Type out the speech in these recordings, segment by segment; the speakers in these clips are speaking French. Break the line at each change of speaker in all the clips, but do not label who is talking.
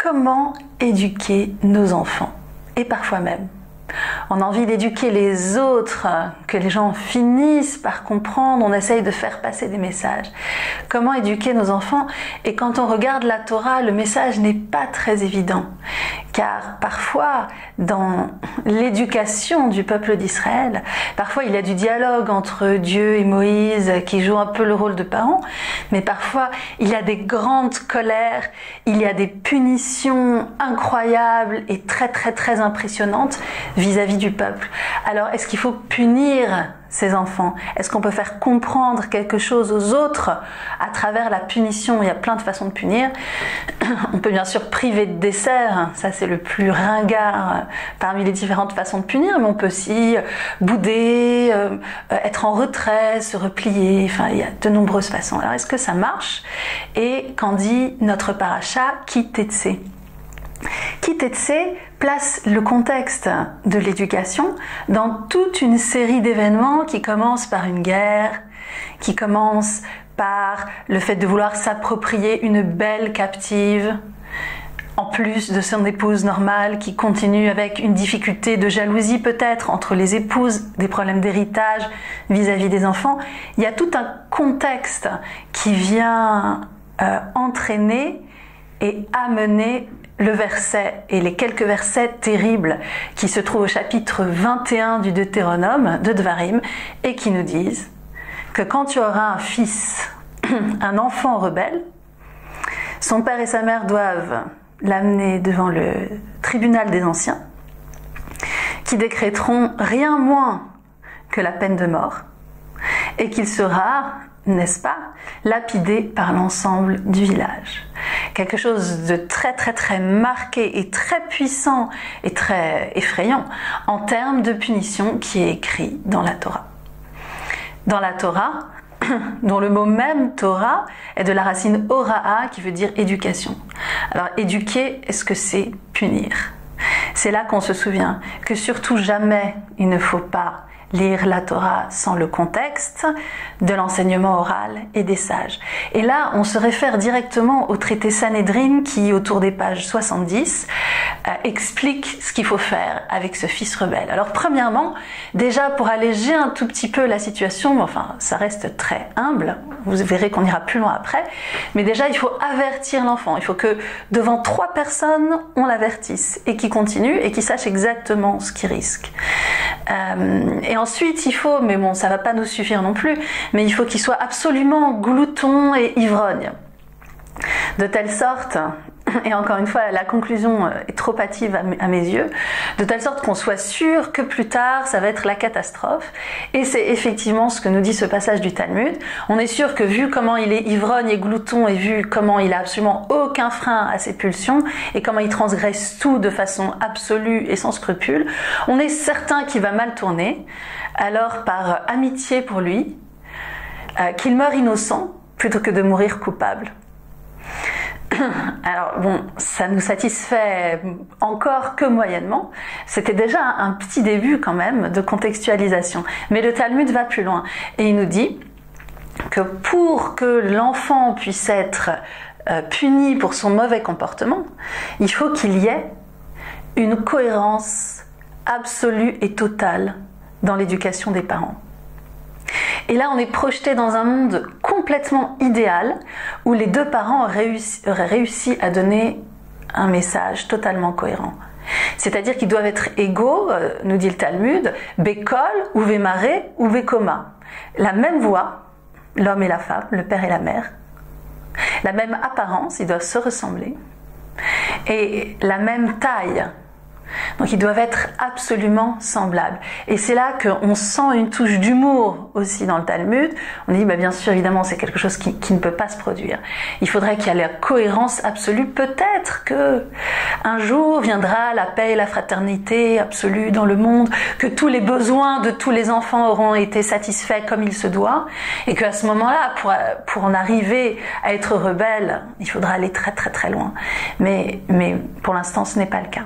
Comment éduquer nos enfants? Et parfois même, on a envie d'éduquer les autres, que les gens finissent par comprendre, on essaye de faire passer des messages. Comment éduquer nos enfants? Et quand on regarde la Torah, le message n'est pas très évident. Car parfois, dans l'éducation du peuple d'Israël, parfois il y a du dialogue entre Dieu et Moïse qui joue un peu le rôle de parents, mais parfois il y a des grandes colères, il y a des punitions incroyables et très impressionnantes vis-à-vis du peuple. Alors est-ce qu'il faut punir ces enfants? Est-ce qu'on peut faire comprendre quelque chose aux autres à travers la punition? Il y a plein de façons de punir. On peut bien sûr priver de dessert, ça c'est le plus ringard parmi les différentes façons de punir, mais on peut aussi bouder, être en retrait, se replier, enfin il y a de nombreuses façons. Alors est-ce que ça marche? Et qu'en dit notre paracha Ki Tetsé? Ki Tetsé place le contexte de l'éducation dans toute une série d'événements qui commencent par une guerre, qui commencent par le fait de vouloir s'approprier une belle captive, en plus de son épouse normale, qui continue avec une difficulté de jalousie peut-être entre les épouses, des problèmes d'héritage vis-à-vis des enfants. Il y a tout un contexte qui vient entraîner et amener le verset et les quelques versets terribles qui se trouvent au chapitre 21 du Deutéronome, de Dvarim, et qui nous disent que quand tu auras un fils, un enfant rebelle, son père et sa mère doivent l'amener devant le tribunal des anciens, qui décréteront rien moins que la peine de mort, et qu'il sera, n'est-ce pas, lapidé par l'ensemble du village. Quelque chose de très marqué et très puissant et très effrayant en termes de punition qui est écrit dans la Torah. Dans la Torah, dont le mot même Torah est de la racine horaa qui veut dire éducation. Alors éduquer, est-ce que c'est punir? C'est là qu'on se souvient que surtout jamais il ne faut pas lire la Torah sans le contexte de l'enseignement oral et des sages. Et là, on se réfère directement au traité Sanhédrin qui, autour des pages 70, explique ce qu'il faut faire avec ce fils rebelle. Alors premièrement, déjà pour alléger un tout petit peu la situation, mais enfin ça reste très humble, vous verrez qu'on ira plus loin après, mais déjà il faut avertir l'enfant, il faut que devant 3 personnes, on l'avertisse et qu'il continue et qu'il sache exactement ce qu'il risque. Et ensuite il faut, mais bon ça va pas nous suffire non plus, mais il faut qu'il soit absolument glouton et ivrogne. De telle sorte, et encore une fois la conclusion est trop hâtive à mes yeux, de telle sorte qu'on soit sûr que plus tard ça va être la catastrophe. Et c'est effectivement ce que nous dit ce passage du Talmud. On est sûr que vu comment il est ivrogne et glouton et vu comment il a absolument aucun frein à ses pulsions et comment il transgresse tout de façon absolue et sans scrupule, on est certain qu'il va mal tourner. Alors par amitié pour lui, qu'il meure innocent plutôt que de mourir coupable. Alors bon, ça nous satisfait encore que moyennement. C'était déjà un petit début quand même de contextualisation. Mais le Talmud va plus loin et il nous dit que pour que l'enfant puisse être puni pour son mauvais comportement, il faut qu'il y ait une cohérence absolue et totale dans l'éducation des parents. Et là, on est projeté dans un monde complètement idéal où les 2 parents auraient réussi à donner un message totalement cohérent. C'est-à-dire qu'ils doivent être égaux, nous dit le Talmud, Bekol, ou Vémaré, ou Vekoma. La même voix, l'homme et la femme, le père et la mère. La même apparence, ils doivent se ressembler. Et la même taille. Donc ils doivent être absolument semblables. Et c'est là qu'on sent une touche d'humour aussi dans le Talmud. On dit, bien sûr, évidemment, c'est quelque chose qui ne peut pas se produire. Il faudrait qu'il y ait la cohérence absolue. Peut-être que un jour viendra la paix et la fraternité absolue dans le monde, que tous les besoins de tous les enfants auront été satisfaits comme il se doit, et qu'à ce moment-là, pour en arriver à être rebelle, il faudra aller très loin. Mais pour l'instant, ce n'est pas le cas.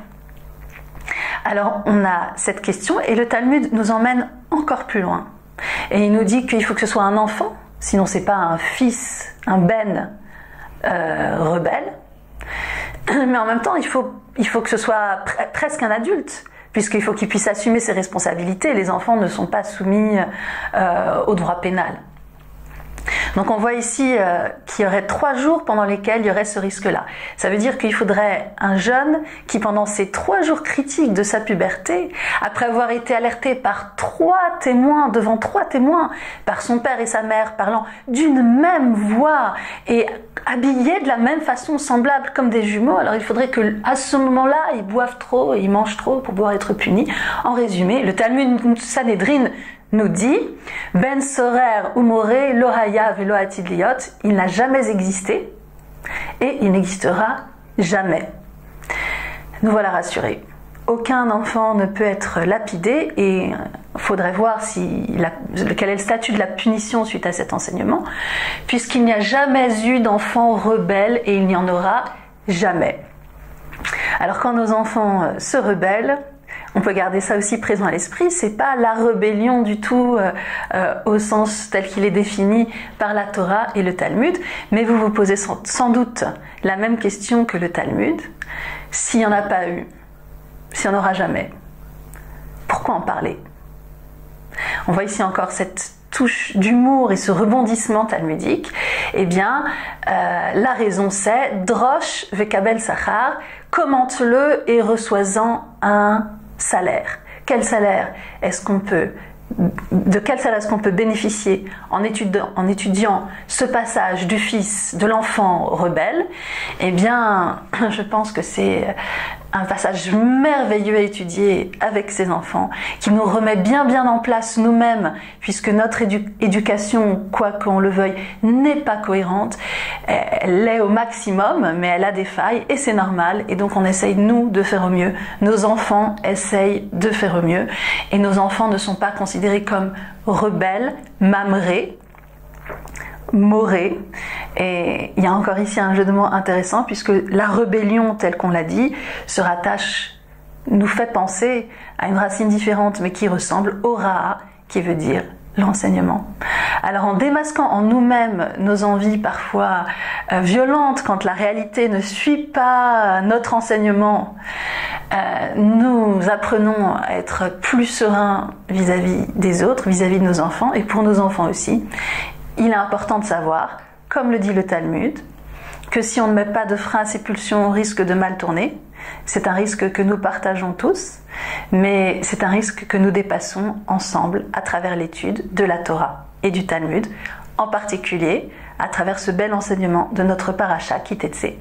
Alors on a cette question et le Talmud nous emmène encore plus loin. Et il nous dit qu'il faut que ce soit un enfant, sinon c'est pas un fils, un ben rebelle. Mais en même temps, il faut que ce soit presque un adulte, puisqu'il faut qu'il puisse assumer ses responsabilités. Les enfants ne sont pas soumis au droit pénal. Donc on voit ici qu'il y aurait 3 jours pendant lesquels il y aurait ce risque-là. Ça veut dire qu'il faudrait un jeune qui, pendant ces 3 jours critiques de sa puberté, après avoir été alerté par 3 témoins, devant 3 témoins, par son père et sa mère, parlant d'une même voix et habillés de la même façon, semblables comme des jumeaux, alors il faudrait que à ce moment-là, ils boivent trop et ils mangent trop pour pouvoir être punis. En résumé, le Talmud Sanhedrin nous dit Ben Sorer Umoré Lohaya Velo Atid Liot, il n'a jamais existé et il n'existera jamais. Nous voilà rassurés. Aucun enfant ne peut être lapidé et il faudrait voir quel est le statut de la punition suite à cet enseignement, puisqu'il n'y a jamais eu d'enfant rebelle et il n'y en aura jamais. Alors quand nos enfants se rebellent, on peut garder ça aussi présent à l'esprit, c'est pas la rébellion du tout au sens tel qu'il est défini par la Torah et le Talmud, mais vous vous posez sans doute la même question que le Talmud. S'il n'y en a pas eu, s'il n'y en aura jamais, pourquoi en parler? On voit ici encore cette touche d'humour et ce rebondissement talmudique. Eh bien, la raison c'est Drosh vekabel sachar, commente-le et reçois-en un salaire. Quel salaire de quel salaire est-ce qu'on peut bénéficier en étudiant ce passage du fils de l'enfant rebelle? Eh bien, je pense que c'est un passage merveilleux à étudier avec ses enfants, qui nous remet bien en place nous-mêmes, puisque notre éducation, quoi qu'on le veuille, n'est pas cohérente. Elle l'est au maximum, mais elle a des failles, et c'est normal, et donc on essaye, nous, de faire au mieux. Nos enfants essayent de faire au mieux, et nos enfants ne sont pas considérés comme rebelles, mamrés, morés. Et il y a encore ici un jeu de mots intéressant, puisque la rébellion, telle qu'on l'a dit, nous fait penser à une racine différente, mais qui ressemble au ra'a, qui veut dire l'enseignement. Alors en démasquant en nous-mêmes nos envies parfois violentes quand la réalité ne suit pas notre enseignement, nous apprenons à être plus sereins vis-à-vis des autres, vis-à-vis de nos enfants, et pour nos enfants aussi. Il est important de savoir, comme le dit le Talmud, que si on ne met pas de frein à ces pulsions, on risque de mal tourner. C'est un risque que nous partageons tous, mais c'est un risque que nous dépassons ensemble à travers l'étude de la Torah et du Talmud, en particulier à travers ce bel enseignement de notre paracha Ki Tetsé.